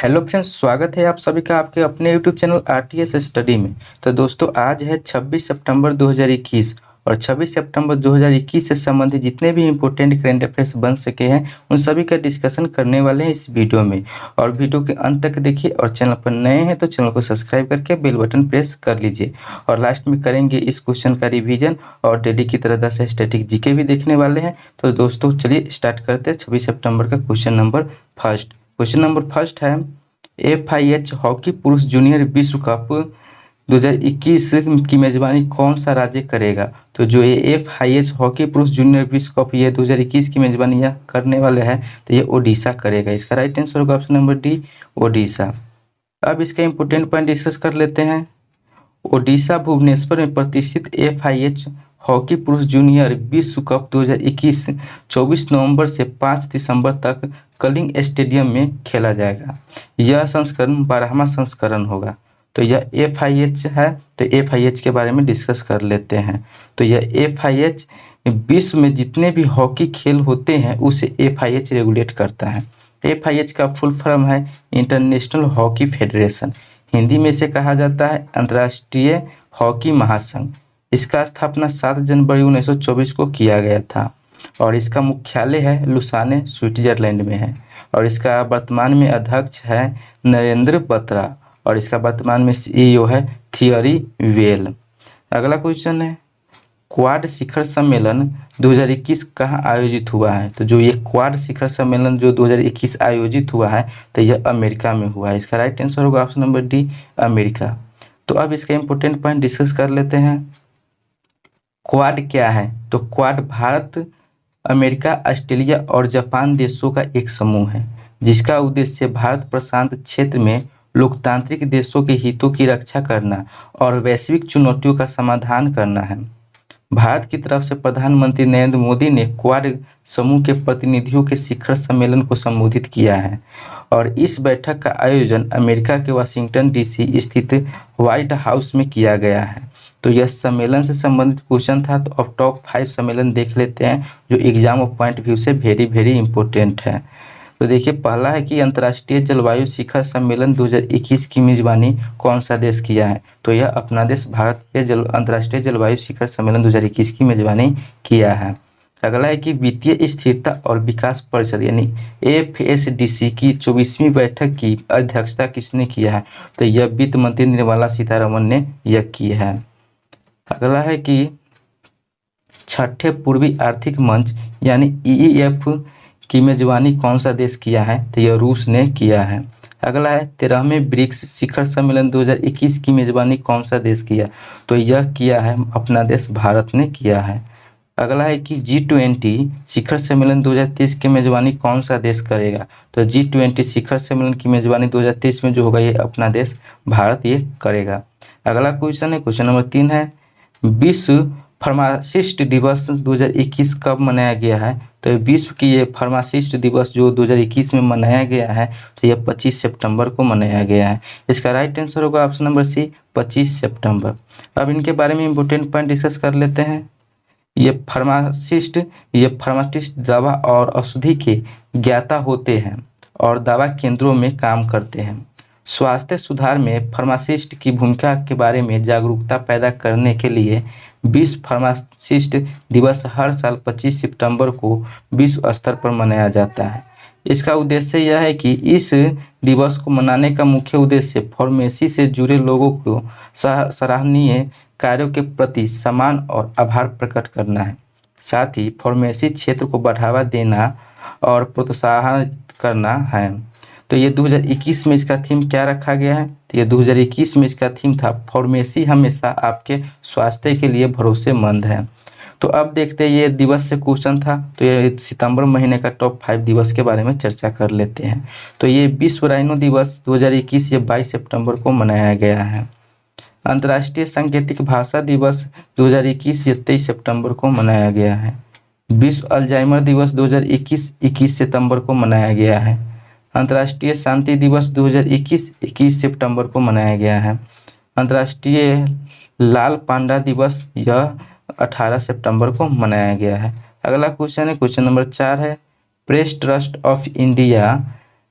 Hello friends, स्वागत है आप सभी का आपके अपने यूट्यूब चैनल आरटीएस स्टडी में। तो दोस्तों, आज है 26 सितंबर 2021 और 26 सितंबर 2021 से संबंधित जितने भी इम्पोर्टेंट करेंट अफेयर्स बन सके हैं उन सभी का डिस्कशन करने वाले हैं इस वीडियो में। और वीडियो के अंत तक देखिए और चैनल पर नए हैं तो चैनल को सब्सक्राइब करके बेल बटन प्रेस कर लीजिए। और लास्ट में करेंगे इस क्वेश्चन का रिविजन और डेली की तरह 10 स्टैटिक जीके भी देखने वाले हैं। तो दोस्तों चलिए स्टार्ट करते हैं 26 सितंबर का question number first. Question number first है, FIH हॉकी पुरुष जूनियर विश्व कप 2021 की मेजबानी कौन सा राज्य करेगा? तो जो ये FIH हॉकी पुरुष जूनियर विश्व कप ये 2021 की मेजबानी यह करने वाले हैं तो ये ओडिशा करेगा। इसका राइट आंसर होगा ऑप्शन नंबर डी, ओडिशा। अब इसका इंपोर्टेंट पॉइंट डिस्कस कर लेते हैं। ओडिशा भुवनेश्वर में प्रतिष्ठित FIH हॉकी पुरुष जूनियर विश्व कप 2021 24 नवंबर से 5 दिसंबर तक कलिंग स्टेडियम में खेला जाएगा। यह संस्करण 12वां संस्करण होगा। तो यह FIH है, तो FIH के बारे में डिस्कस कर लेते हैं। तो यह FIH विश्व में जितने भी हॉकी खेल होते हैं उसे FIH रेगुलेट करता है। FIH का फुल फॉर्म है इंटरनेशनल हॉकी फेडरेशन। हिंदी में इसे कहा जाता है अंतर्राष्ट्रीय हॉकी महासंघ। इसका स्थापना 7 जनवरी 1924 को किया गया था और इसका मुख्यालय है लुसाने, स्विट्जरलैंड में है। और इसका वर्तमान में अध्यक्ष है नरेंद्र बत्रा और इसका वर्तमान में CEO है थियरी वेल। अगला क्वेश्चन है, क्वाड शिखर सम्मेलन 2021 कहाँ आयोजित हुआ है? तो जो ये क्वाड शिखर सम्मेलन जो 2021 आयोजित हुआ है तो यह अमेरिका में हुआ है। इसका राइट आंसर होगा ऑप्शन नंबर डी, अमेरिका। तो अब इसका इंपोर्टेंट पॉइंट डिस्कस कर लेते हैं। क्वाड क्या है? तो क्वाड भारत, अमेरिका, ऑस्ट्रेलिया और जापान देशों का एक समूह है जिसका उद्देश्य भारत प्रशांत क्षेत्र में लोकतांत्रिक देशों के हितों की रक्षा करना और वैश्विक चुनौतियों का समाधान करना है। भारत की तरफ से प्रधानमंत्री नरेंद्र मोदी ने क्वाड समूह के प्रतिनिधियों के शिखर सम्मेलन को संबोधित किया है और इस बैठक का आयोजन अमेरिका के वाशिंगटन DC स्थित व्हाइट हाउस में किया गया है। तो यह सम्मेलन से संबंधित क्वेश्चन था। तो अब टॉप 5 सम्मेलन देख लेते हैं जो एग्जाम ऑफ पॉइंट व्यू से वेरी इंपॉर्टेंट है। तो देखिए, पहला है कि अंतर्राष्ट्रीय जलवायु शिखर सम्मेलन 2021 की मेजबानी कौन सा देश किया है? तो यह अपना देश भारत के अंतर्राष्ट्रीय जलवायु शिखर सम्मेलन 2021 की मेजबानी किया है। अगला है कि वित्तीय स्थिरता और विकास परिषद यानी FSDC की 24वीं बैठक की अध्यक्षता किसने किया है? तो यह वित्त मंत्री निर्मला सीतारमण ने यह की है। अगला है कि छठे पूर्वी आर्थिक मंच यानी EEF की मेजबानी कौन सा देश किया है? तो यह रूस ने किया है। अगला है 13वें ब्रिक्स शिखर सम्मेलन 2021 की मेजबानी कौन सा देश किया? तो यह किया है अपना देश भारत ने किया है। अगला है कि G20 शिखर सम्मेलन 2023 की मेजबानी कौन सा देश करेगा? तो G20 शिखर सम्मेलन की मेजबानी 2023 में जो होगा ये अपना देश भारत ये करेगा। अगला क्वेश्चन है, क्वेश्चन नंबर 3 है, विश्व फार्मासिस्ट दिवस 2021 कब मनाया गया है? तो विश्व की ये फार्मासिस्ट दिवस जो 2021 में मनाया गया है तो यह 25 सितंबर को मनाया गया है। इसका राइट आंसर होगा ऑप्शन नंबर सी, 25 सितंबर। अब इनके बारे में इंपोर्टेंट पॉइंट डिस्कस कर लेते हैं। ये फार्मासिस्ट दवा और औषधि के ज्ञाता होते हैं और दवा केंद्रों में काम करते हैं। स्वास्थ्य सुधार में फार्मासिस्ट की भूमिका के बारे में जागरूकता पैदा करने के लिए विश्व फार्मासिस्ट दिवस हर साल 25 सितंबर को विश्व स्तर पर मनाया जाता है। इसका उद्देश्य यह है कि इस दिवस को मनाने का मुख्य उद्देश्य फार्मेसी से जुड़े लोगों को सराहनीय कार्यों के प्रति सम्मान और आभार प्रकट करना है। साथ ही फार्मेसी क्षेत्र को बढ़ावा देना और प्रोत्साहित करना है। तो ये 2021 में इसका थीम क्या रखा गया है? तो ये 2021 में इसका थीम था फार्मेसी हमेशा आपके स्वास्थ्य के लिए भरोसेमंद है। तो अब देखते हैं ये दिवस से क्वेश्चन था तो ये सितंबर महीने का टॉप 5 दिवस के बारे में चर्चा कर लेते हैं। तो ये विश्व राइनो दिवस 2021 ये 22 सितंबर को मनाया गया है। अंतर्राष्ट्रीय सांकेतिक भाषा दिवस 2021 ये 23 सितंबर को मनाया गया है। विश्व अल्जाइमर दिवस 2021 21 सितंबर को मनाया गया है। अंतर्राष्ट्रीय शांति दिवस 2021 21 सितंबर को मनाया गया है। अंतर्राष्ट्रीय लाल पांडा दिवस यह 18 सितंबर को मनाया गया है। अगला क्वेश्चन है, क्वेश्चन नंबर 4 है, प्रेस ट्रस्ट ऑफ इंडिया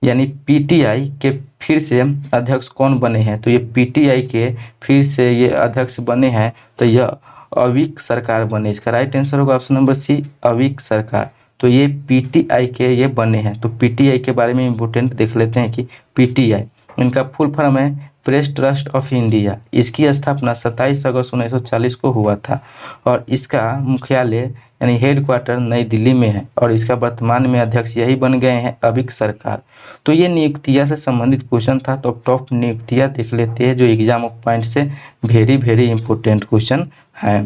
यानी PTI के फिर से अध्यक्ष कौन बने हैं, तो ये पीटीआई के फिर से ये अध्यक्ष बने हैं, तो यह अविक सरकार बने। इसका राइट आंसर होगा ऑप्शन नंबर सी, अविक सरकार। तो ये पीटीआई के ये बने हैं। तो पीटीआई के बारे में इम्पोर्टेंट देख लेते हैं कि पीटीआई इनका फुल फॉर्म है प्रेस ट्रस्ट ऑफ इंडिया। इसकी स्थापना 27 अगस्त 1940 को हुआ था और इसका मुख्यालय यानी हेड क्वार्टर नई दिल्ली में है और इसका वर्तमान में अध्यक्ष यही बन गए हैं अविक सरकार। तो ये नियुक्तियां से संबंधित क्वेश्चन था। तो टॉप नियुक्तियां देख लेते हैं जो एग्जाम ऑफ पॉइंट से वेरी इंपॉर्टेंट क्वेश्चन है।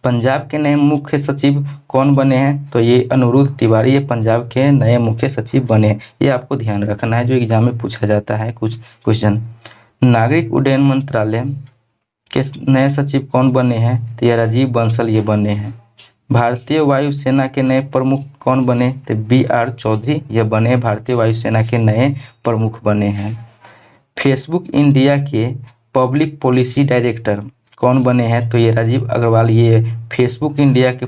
पंजाब के नए मुख्य सचिव कौन बने हैं, तो ये अनिरुद्ध तिवारी ये पंजाब के नए मुख्य सचिव बने हैं। ये आपको ध्यान रखना है जो एग्जाम में पूछा जाता है कुछ क्वेश्चन। नागरिक उड्डयन मंत्रालय के नए सचिव कौन बने हैं, तो ये राजीव बंसल ये बने हैं। भारतीय वायुसेना के नए प्रमुख कौन बने, तो BR चौधरी ये बने भारतीय वायुसेना के नए प्रमुख बने हैं। फेसबुक इंडिया के पब्लिक पॉलिसी डायरेक्टर कौन बने हैं, तो ये राजीव अग्रवाल ये फेसबुक इंडिया के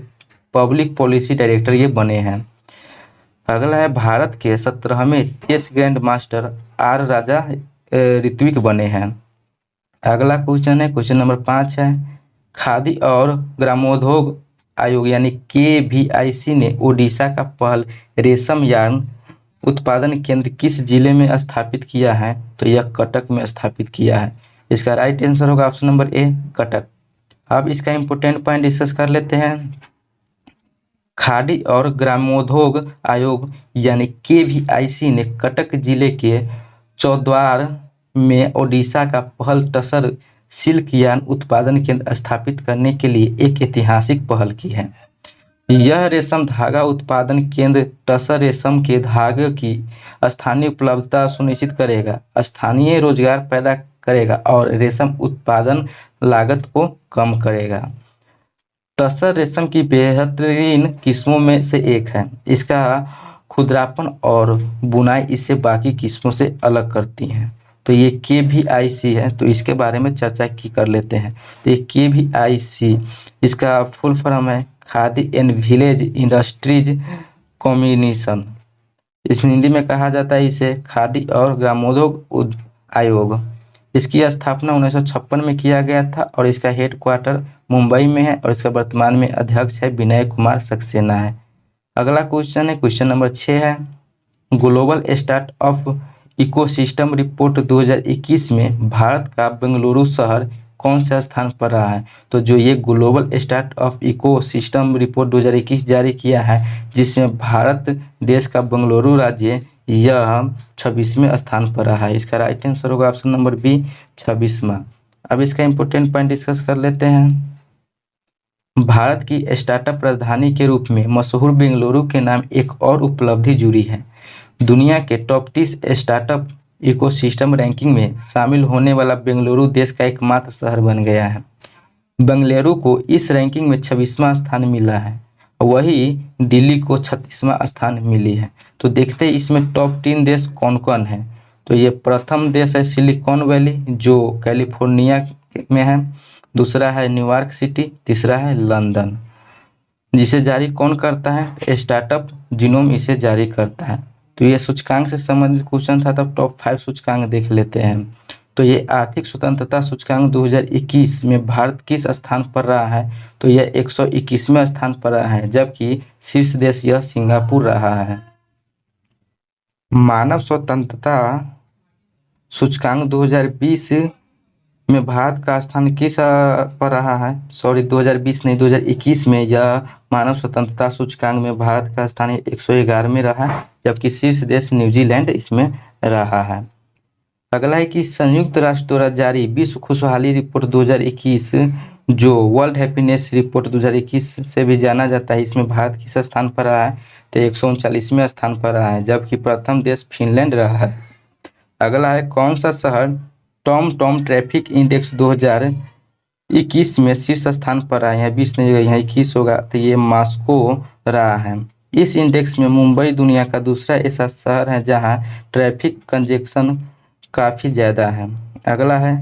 पब्लिक पॉलिसी डायरेक्टर ये बने हैं। अगला है भारत के 17वें चेस ग्रैंड मास्टर आर राजा ऋत्विक बने हैं। अगला क्वेश्चन है क्वेश्चन नंबर 5 है खादी और ग्रामोद्योग आयोग यानी KVIC ने ओडिशा का पहल रेशम यार्न उत्पादन केंद्र किस जिले में स्थापित किया है, तो यह कटक में स्थापित किया है। इसका राइट आंसर होगा ऑप्शन नंबर ए, कटक। अब इसका इंपोर्टेंट पॉइंट डिस्कस कर लेते हैं। खादी और ग्रामोद्योग आयोग यानी KVIC ने कटक जिले के चौद्वार में ओडिशा का पहल टसर सिल्क यार्न उत्पादन केंद्र स्थापित करने के लिए एक ऐतिहासिक पहल की है। यह रेशम धागा उत्पादन केंद्र टसर रेशम के धागे की स्थानीय उपलब्धता सुनिश्चित करेगा, स्थानीय रोजगार पैदा करेगा और रेशम उत्पादन लागत को कम करेगा। टसर रेशम की बेहतरीन किस्मों में से एक है। इसका खुरदरापन और बुनाई इसे बाकी किस्मों से अलग करती हैं। तो ये KVIC है, तो इसके बारे में चर्चा की कर लेते हैं। तो ये KVIC इसका फुल फॉर्म है khadi and village industries combination. इस हिंदी में कहा जाता है इसे खादी और ग्रामोद्योग आयोग। इसकी स्थापना 1956 में किया गया था और इसका हेड क्वार्टर मुंबई में है और इसका वर्तमान में अध्यक्ष है विनय कुमार सक्सेना है। अगला क्वेश्चन है क्वेश्चन नंबर 6 है ग्लोबल स्टार्टअप इकोसिस्टम रिपोर्ट 2021 में भारत का बेंगलुरु शहर कौन से स्थान पर रहा है। तो जो ये ग्लोबल स्टार्टअप इकोसिस्टम रिपोर्ट 2021 जारी किया है जिसमें भारत देश का बेंगलुरु राज्य यह 26वें स्थान पर रहा है। इसका राइट आंसर होगा ऑप्शन नंबर बी 26वां। अब इसका इंपोर्टेंट पॉइंट डिस्कस कर लेते हैं। भारत की स्टार्टअप राजधानी के रूप में मशहूर बेंगलुरु के नाम एक और उपलब्धि जुड़ी है। दुनिया के टॉप 30 स्टार्टअप इकोसिस्टम रैंकिंग में शामिल होने वाला बेंगलुरु देश का एकमात्र शहर बन गया है। बेंगलुरु को इस रैंकिंग में 26वां स्थान मिला है, वही दिल्ली को 36वां स्थान मिली है। तो देखते हैं इसमें टॉप 3 देश कौन कौन है। तो ये प्रथम देश है सिलिकॉन वैली जो कैलिफोर्निया में है, दूसरा है न्यूयॉर्क सिटी, तीसरा है लंदन। जिसे जारी कौन करता है, स्टार्टअप जिनोम इसे जारी करता है। तो ये सूचकांक से संबंधित क्वेश्चन था, तब टॉप 5 सूचकांक देख लेते हैं। तो ये आर्थिक स्वतंत्रता सूचकांक 2021 में भारत किस स्थान पर रहा है, तो यह 121वें स्थान पर रहा है, जबकि शीर्ष देश यह सिंगापुर रहा है। मानव स्वतंत्रता सूचकांक 2020 में भारत का स्थान किस पर रहा है, 2020 नहीं 2021 में यह मानव स्वतंत्रता सूचकांक में भारत का स्थान 111 में रहा, जबकि शीर्ष देश न्यूजीलैंड इसमें रहा है। अगला है कि संयुक्त राष्ट्र द्वारा जारी विश्व खुशहाली रिपोर्ट 2021 जो वर्ल्ड हैप्पीनेस रिपोर्ट 2021 से भी जाना जाता है, इसमें भारत किस स्थान पर रहा है, तो 139वें स्थान पर रहा है, जबकि प्रथम देश फिनलैंड रहा है। अगला है कौन सा शहर टॉम ट्रैफिक इंडेक्स 2021 में शीर्ष स्थान पर रहा है, यहाँ 20 नहीं यहाँ 21 होगा, तो ये मॉस्को रहा है। इस इंडेक्स में मुंबई दुनिया का दूसरा ऐसा शहर है जहां ट्रैफिक कंजेक्शन काफ़ी ज़्यादा है। अगला है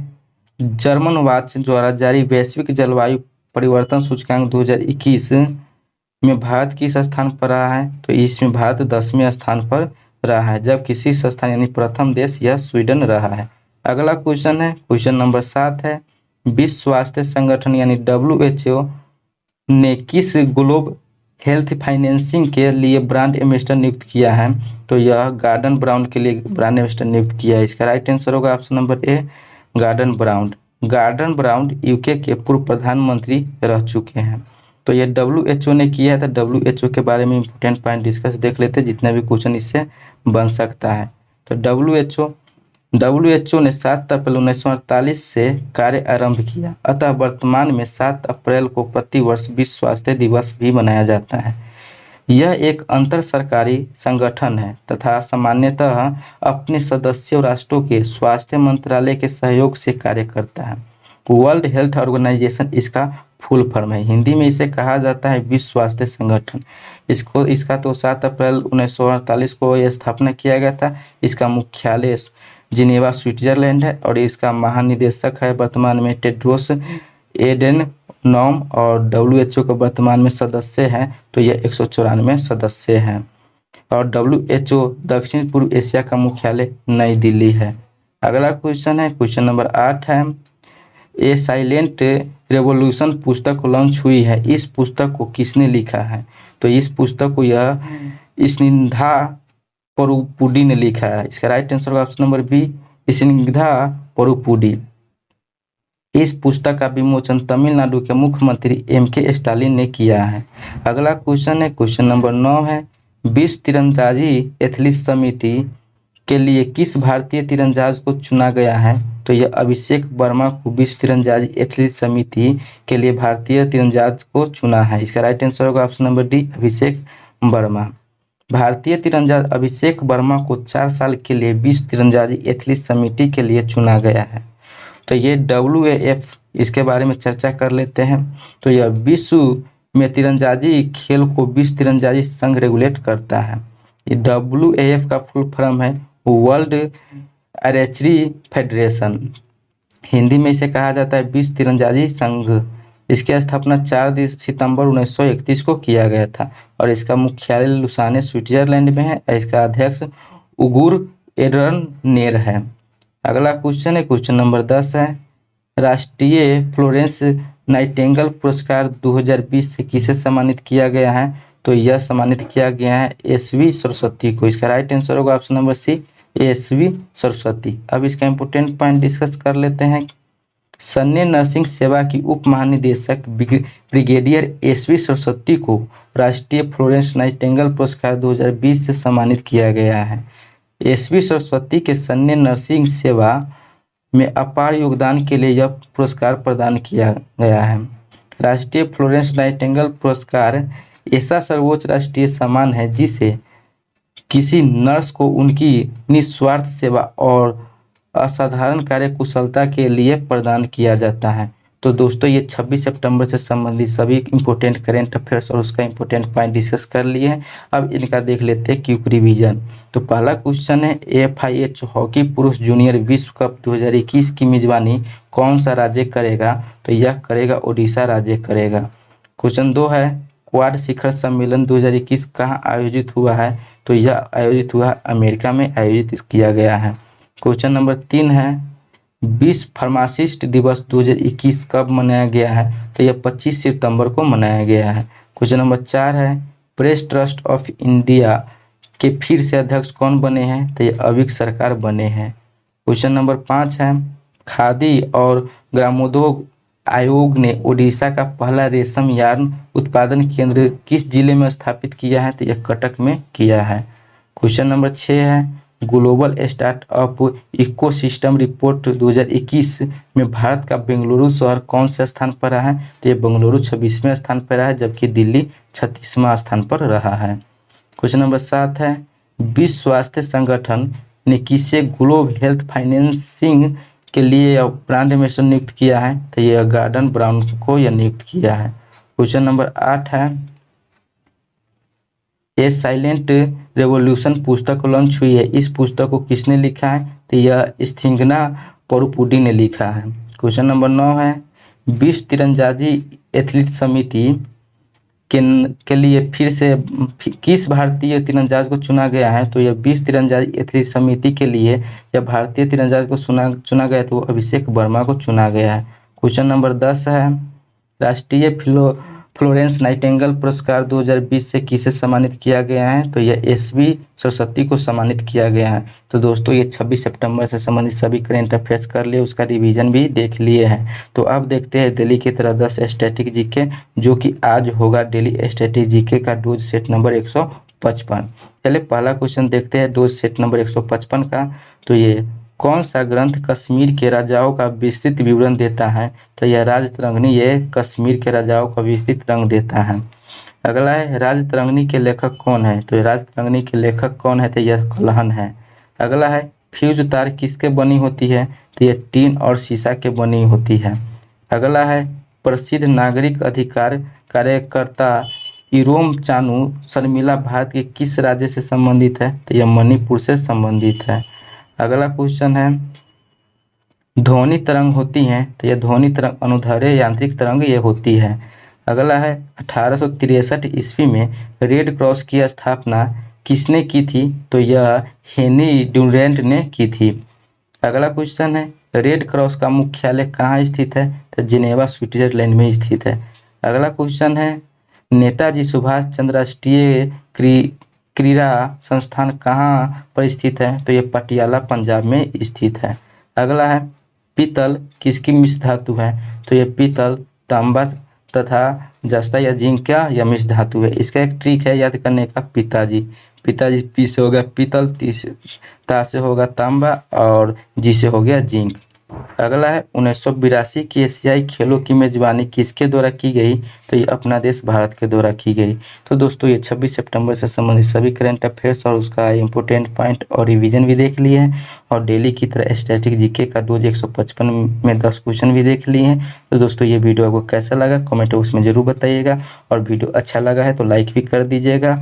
जर्मन वॉच द्वारा जारी वैश्विक जलवायु परिवर्तन सूचकांक 2021 में भारत किस स्थान पर रहा है, तो इसमें भारत 10वें स्थान पर रहा है, जब किसी स्थान यानी प्रथम देश यह स्वीडन रहा है। अगला क्वेश्चन है, क्वेश्चन नंबर 7 है, विश्व स्वास्थ्य संगठन यानी WHO ने किस ग्लोब हेल्थ फाइनेंसिंग के लिए ब्रांड एम्बेसडर नियुक्त किया है? तो यह गॉर्डन ब्राउन के लिए ब्रांड एम्बेसडर नियुक्त किया है। इसका राइट आंसर होगा option number A, Gordon Brown. Gordon Brown UK के पूर्व प्रधानमंत्री रह चुके हैं। तो ये WHO ने किया है। तो WHO के बारे में इंपॉर्टेंट पॉइंट डिस्कस देख लेते हैं, जितने भी क्वेश्चन इससे बन सकता है। तो WHO ने 7 अप्रैल 1948 से कार्य आरंभ किया, अतः वर्तमान में 7 अप्रैल को प्रतिवर्ष विश्व स्वास्थ्य दिवस भी मनाया जाता है। यह एक अंतर सरकारी संगठन है तथा सामान्यतः अपने सदस्य राष्ट्रों के स्वास्थ्य मंत्रालय के सहयोग से कार्य करता है। वर्ल्ड हेल्थ ऑर्गेनाइजेशन इसका फुल फॉर्म है। हिंदी में इसे कहा जाता है विश्व स्वास्थ्य संगठन। इसका तो 7 अप्रैल 1948 को यह स्थापना किया गया था। इसका मुख्यालय जिनेवा स्विट्जरलैंड है और इसका महानिदेशक है वर्तमान में टेड्रोस एडेनॉम, और WHO का वर्तमान में सदस्य हैं तो यह 194 सदस्य हैं। और WHO दक्षिण पूर्व एशिया का मुख्यालय नई दिल्ली है। अगला क्वेश्चन है, क्वेश्चन नंबर 8 है, ए साइलेंट रेवोल्यूशन पुस्तक लॉन्च हुई है, इस पुस्तक को किसने लिखा है? तो इस पुस्तक को यह स्निग्धा परुपुडी ने लिखा है। इसका राइट आंसर होगा ऑप्शन नंबर बी, स्निग्धा परुपुडी। इस पुस्तक का विमोचन तमिलनाडु के मुख्यमंत्री MK स्टालिन ने किया है। अगला क्वेश्चन है, क्वेश्चन नंबर 9 है, विश्व तीरंदाजी एथलीट समिति के लिए किस भारतीय तीरंदाज को चुना गया है? तो यह अभिषेक वर्मा को विश्व तीरंदाजी एथलीट समिति के लिए भारतीय तीरंदाज को चुना है। इसका राइट आंसर होगा ऑप्शन नंबर डी, अभिषेक वर्मा। भारतीय तीरंदाज अभिषेक वर्मा को 4 साल के लिए विश्व तीरंदाजी एथलीट समिति के लिए चुना गया है। तो ये WAF, इसके बारे में चर्चा कर लेते हैं। तो यह विश्व में तीरंदाजी खेल को विश्व तीरंदाजी संघ रेगुलेट करता है। ये WAF का फुल फॉर्म है वर्ल्ड आर्चरी फेडरेशन। हिंदी में इसे कहा जाता है विश्व तीरंदाजी संघ। इसकी स्थापना 4 सितंबर 1931 को किया गया था और इसका मुख्यालय लुसाने स्विट्जरलैंड में है। इसका अध्यक्ष उगुर एडरनेर है। अगला क्वेश्चन है, क्वेश्चन नंबर 10 है, राष्ट्रीय फ्लोरेंस नाइटिंगेल पुरस्कार 2020 से किसे सम्मानित किया गया है? तो यह सम्मानित किया गया है SV सरस्वती को। इसका राइट आंसर होगा option number C, SV Saraswati. अब इसका इंपोर्टेंट पॉइंट डिस्कस कर लेते हैं। सैन्य नर्सिंग सेवा की उप महानिदेशक ब्रिगेडियर SV सरस्वती को राष्ट्रीय फ्लोरेंस नाइटिंगेल पुरस्कार 2020 से सम्मानित किया गया है। SV सरस्वती के सैन्य नर्सिंग सेवा में अपार योगदान के लिए यह पुरस्कार प्रदान किया गया है। राष्ट्रीय फ्लोरेंस नाइटिंगेल पुरस्कार ऐसा सर्वोच्च राष्ट्रीय सम्मान है जिसे किसी नर्स को उनकी निस्वार्थ सेवा और असाधारण कार्यकुशलता के लिए प्रदान किया जाता है। तो दोस्तों ये 26 सितंबर से संबंधित सभी इंपॉर्टेंट करेंट अफेयर्स और उसका इंपॉर्टेंट पॉइंट डिस्कस कर लिए हैं। अब इनका देख लेते हैं क्विक रिवीजन। तो पहला क्वेश्चन है, FIH हॉकी पुरुष जूनियर विश्व कप 2021 की मेजबानी कौन सा राज्य करेगा? तो यह करेगा ओडिशा राज्य करेगा। क्वेश्चन 2 है, क्वाड शिखर सम्मेलन 2021 कहाँ आयोजित हुआ है? तो यह आयोजित हुआ अमेरिका में आयोजित किया गया है। क्वेश्चन नंबर 3 है, विश्व फार्मासिस्ट दिवस 2021 कब मनाया गया है? तो यह 25 सितंबर को मनाया गया है। क्वेश्चन नंबर 4 है, प्रेस ट्रस्ट ऑफ इंडिया के फिर से अध्यक्ष कौन बने हैं? तो यह अविक सरकार बने हैं। क्वेश्चन नंबर 5 है, खादी और ग्रामोद्योग आयोग ने ओडिशा का पहला रेशम यार्न उत्पादन केंद्र किस जिले में स्थापित किया है? तो यह कटक में किया है। क्वेश्चन नंबर 6 है, ग्लोबल स्टार्टअप इकोसिस्टम रिपोर्ट 2021 में भारत का बेंगलुरु शहर कौन से स्थान पर रहा है? तो यह बेंगलुरु 26वें स्थान पर रहा है जबकि दिल्ली 36वां स्थान पर रहा है। क्वेश्चन नंबर 7 है, विश्व स्वास्थ्य संगठन ने किसे ग्लोब हेल्थ फाइनेंसिंग के लिए ब्रांड एम्बेसडर नियुक्त किया है? तो यह गॉर्डन ब्राउन को यह नियुक्त किया है। क्वेश्चन नंबर 8 है, ए साइलेंट रेवोल्यूशन पुस्तक लॉन्च हुई है, इस पुस्तक को किसने लिखा है? तो यह स्निग्धा परुपुडी ने लिखा है। क्वेश्चन नंबर 9 है, विश्व तीरंदाजी एथलीट समिति किन के लिए फिर से किस भारतीय तीरंदाज को चुना गया है? तो यह विश्व तीरंदाजी एथलीट समिति के लिए या भारतीय तीरंदाज को चुना गया, तो अभिषेक वर्मा को चुना गया है। क्वेश्चन नंबर 10 है, राष्ट्रीय फ्लोरेंस नाइटिंगेल पुरस्कार 2020 से किसे सम्मानित किया गया है? तो यह एसवी सरस्वती को सम्मानित किया गया है। तो दोस्तों ये 26 सितंबर से संबंधित सभी करेंट अफेयर्स कर लिए, उसका रिवीजन भी देख लिए हैं। तो अब देखते हैं दिल्ली की तरह 10 स्टैटिक जीके, जो कि आज होगा दिल्ली स्टैटिक जीके का डोज सेट नंबर 155। चलिए पहला क्वेश्चन देखते हैं डोज सेट नंबर 155 का। तो ये कौन सा ग्रंथ कश्मीर के राजाओं का विस्तृत विवरण देता है? तो यह राजतरंगिणी, ये कश्मीर के राजाओं का विस्तृत रंग देता है। अगला है, राजतरंगिणी के लेखक कौन है? तो राजतरंगिणी के लेखक कौन है? तो यह कल्हण है। अगला है, फ्यूज तार किसके बनी होती है? तो यह टीन और शीशा के बनी होती है। अगला है, प्रसिद्ध नागरिक अधिकार कार्यकर्ता इरोम चानू शर्मिला भारत के किस राज्य से संबंधित है? तो यह मणिपुर से संबंधित है। अगला क्वेश्चन है, ध्वनि तरंग होती हैं, तो यह ध्वनि तरंग अनुदैर्ध्य यांत्रिक तरंग ये होती है। अगला है, 1863 ईस्वी में रेड क्रॉस की स्थापना किसने की थी? तो यह हेनरी ड्यूरेंट ने की थी। अगला क्वेश्चन है, रेड क्रॉस का मुख्यालय कहाँ स्थित है? तो जिनेवा स्विट्जरलैंड में स्थित है। अगला क्वेश्चन है, नेताजी सुभाष चंद्र राष्ट्रीय क्रीड़ा संस्थान कहाँ पर स्थित है? तो यह पटियाला पंजाब में स्थित है। अगला है, पीतल किसकी मिश्र धातु है? तो यह पीतल तांबा तथा जस्ता या जिंक का यह मिश्र धातु है। इसका एक ट्रिक है याद करने का, पिताजी पी से हो गया पीतल, ता से होगा तांबा और जी से हो गया जिंक। अगला है, 1982 की एशियाई खेलों की मेजबानी किसके द्वारा की गई? तो ये अपना देश भारत के द्वारा की गई। तो दोस्तों ये 26 सितंबर से संबंधित सभी करंट अफेयर्स और उसका इम्पोर्टेंट पॉइंट और रिवीजन भी देख लिए हैं, और डेली की तरह स्टैटिक जीके का डोज 155 में 10 क्वेश्चन भी देख लिए हैं। तो दोस्तों ये वीडियो आपको कैसा लगा कमेंट बॉक्स में जरूर बताइएगा, और वीडियो अच्छा लगा है तो लाइक भी कर दीजिएगा,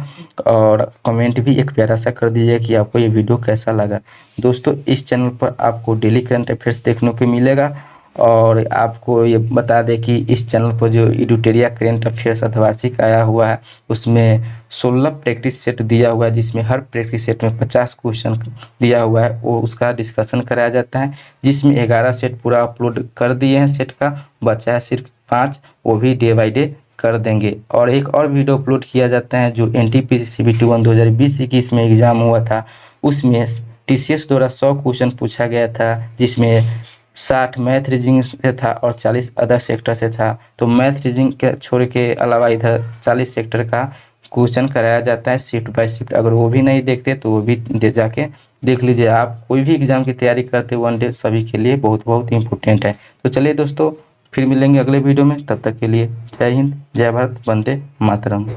और कमेंट भी एक प्यारा सा कर दीजिएगा कि आपको ये वीडियो कैसा लगा। दोस्तों इस चैनल पर आपको डेली करंट अफेयर्स देखने को मिलेगा, और आपको ये बता दें कि इस चैनल पर जो एडुटेरिया करंट अफेयर्स अर्धवार्षिक आया हुआ है उसमें 16 प्रैक्टिस सेट दिया हुआ है, जिसमें हर प्रैक्टिस सेट में 50 क्वेश्चन दिया हुआ है, वो उसका डिस्कशन कराया जाता है, जिसमें 11 सेट पूरा अपलोड कर दिए हैं सेट का, बचा है सिर्फ 5, वो भी डे बाई डे कर देंगे। और एक और वीडियो अपलोड किया जाता है जो NTPC CBT 1 2020-21 में एग्जाम हुआ था, उसमें TCS द्वारा 100 क्वेश्चन पूछा गया था, जिसमें 60 मैथ रीजनिंग से था और 40 अदर सेक्टर से था। तो मैथ रीजनिंग के छोड़ के अलावा इधर 40 सेक्टर का क्वेश्चन कराया जाता है शिफ्ट बाय शिफ्ट। अगर वो भी नहीं देखते तो वो भी जाके देख लीजिए। आप कोई भी एग्जाम की तैयारी करते वन डे सभी के लिए बहुत बहुत इंपॉर्टेंट है। तो चलिए दोस्तों फिर मिलेंगे अगले वीडियो में, तब तक के लिए जय हिंद, जय भारत, वंदे मातरम।